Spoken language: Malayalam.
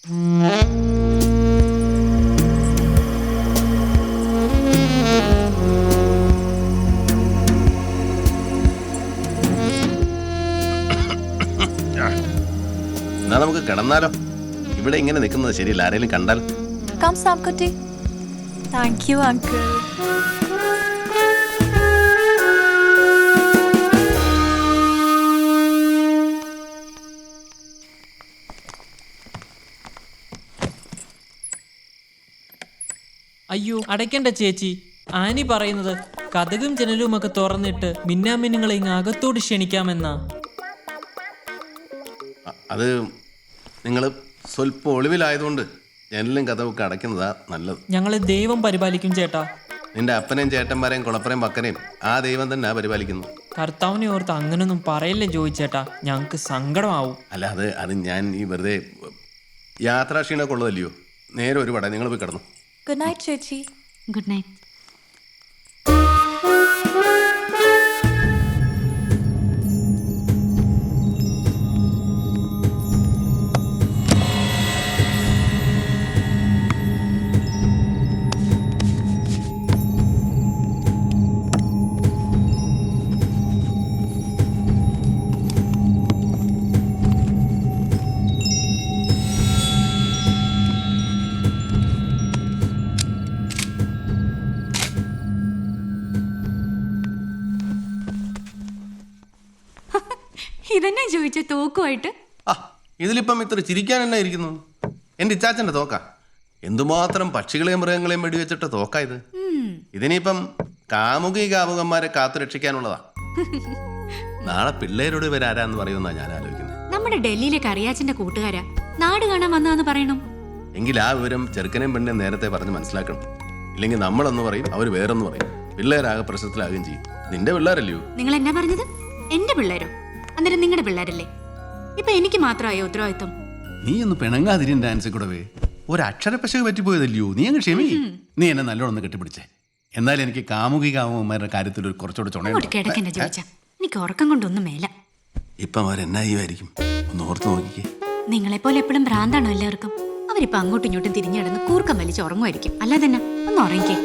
എന്നാ നമുക്ക് കിടന്നാലോ? ഇവിടെ ഇങ്ങനെ നിൽക്കുന്നത് ശരിയല്ല, ആരെങ്കിലും കണ്ടാൽ. Come, Samkuti. Thank you, uncle. അയ്യോ അടയ്ക്കണ്ട ചേച്ചി. ആനി പറയുന്നത് കതകും ജനലുമൊക്കെ തുറന്നിട്ട് മിന്നാമിന്നുങ്ങളെ ഇങ്ങ് അകത്തോട് ക്ഷണിക്കാമെന്നാ. അത് നിങ്ങൾ സ്വല്പം ഒളിവിലായതുകൊണ്ട് ജനലും കഥവൊക്കെ അടയ്ക്കുന്നതാ നല്ലത്. ഞങ്ങളെ ദൈവം പരിപാലിക്കും ചേട്ടാ. നിന്റെ അപ്പനെയും ചേട്ടന്മാരെയും കുളപ്പനെയും പക്കനെയും ആ ദൈവം തന്നെ പരിപാലിക്കുന്നു. കർത്താവിനെ ഓർത്ത് അങ്ങനൊന്നും പറയല്ലേ ചോദിച്ചേട്ടാ, ഞങ്ങൾക്ക് സങ്കടമാവും. അല്ല അത് ഞാൻ ഈ വെറുതെ യാത്രാക്ഷീണമൊക്കെ ഉള്ളതല്ലയോ. നേരെ ഒരു പടം, നിങ്ങൾ പോയി കിടന്നു. Good night, ചേച്ചി. Good night. ഇതെന്നെ ചോദിച്ച തോക്കുമായിട്ട്. ആ ഇതിലിപ്പം ഇത്ര ചിരിക്കാൻ എന്നാ ഇരിക്കുന്നു? എൻ്റെ ഇച്ചാച്ചൻ്റെ തോക്കാ. എന്തുമാത്രം പക്ഷികളെയും മൃഗങ്ങളെയും വെടിവെച്ചിട്ട് തോക്കാ ഇത്. ഇതിനിപ്പം കാമുകന്മാരെ കാത്തു രക്ഷിക്കാനുള്ളതാ. നാളെ പിള്ളേരോട് ഇവരാരാന്ന് പറയുമെന്നാ ഞാൻ ആലോചിക്കുന്നത്. നമ്മുടെ ഡൽഹിയിലെ കറിയാച്ചന്റെ കൂട്ടുകാരാ, നാട് കാണാൻ വന്നാന്ന് പറയണം. എങ്കിൽ ആ വിവരം ചെറുക്കനെയും പെണ്ണിനെയും നേരത്തെ പറഞ്ഞ് മനസ്സിലാക്കണം. ഇല്ലെങ്കിൽ നമ്മളെന്ന് പറയും, അവർ വേറൊന്ന് പറയും. പിള്ളേരാകെ പ്രശ്നത്തിലാകുകയും ചെയ്യും. നിന്റെ പിള്ളേരല്ലയോ? നിങ്ങൾ എന്നാ പറഞ്ഞത്? എന്റെ പിള്ളേരോ? അന്നേരം നിങ്ങളുടെ പിള്ളേരല്ലേ? ഇപ്പൊ എനിക്ക് മാത്രമായോ ഉത്തരവാദിത്വം? നീ ഒന്ന് പിണങ്ങാതിരിന്റെ ആൻസി കൂടവേ. ഒരക്ഷരപ്പശക് പറ്റിപ്പോയതല്ലയോ? നീ അങ്ങ് ക്ഷമി. നീ എന്നെ നല്ലോണം കെട്ടിപ്പിടിച്ചേ. എന്നാലും എനിക്ക് കാമുകന്മാരുടെ കാര്യത്തിൽ ഒരു കുറച്ചുകൂടെ അങ്ങോട്ട് കിടക്കന്നെ ചോദിച്ചാ എനിക്ക് ഉറക്കം കൊണ്ടൊന്നും മേല. ഇപ്പം അവരെന്നായിരിക്കും ഒന്ന് ഓർത്ത് നോക്കിക്കേ. നിങ്ങളെപ്പോലെ എപ്പോഴും ഭ്രാന്താണോ എല്ലാവർക്കും? അവരിപ്പോ അങ്ങോട്ടും ഇങ്ങോട്ടും തിരിഞ്ഞിടന്ന് കൂർക്കം വലിച്ച് ഉറങ്ങുമായിരിക്കും. അല്ലാതെ തന്നെ ഒന്ന് ഉറങ്ങിക്കേ.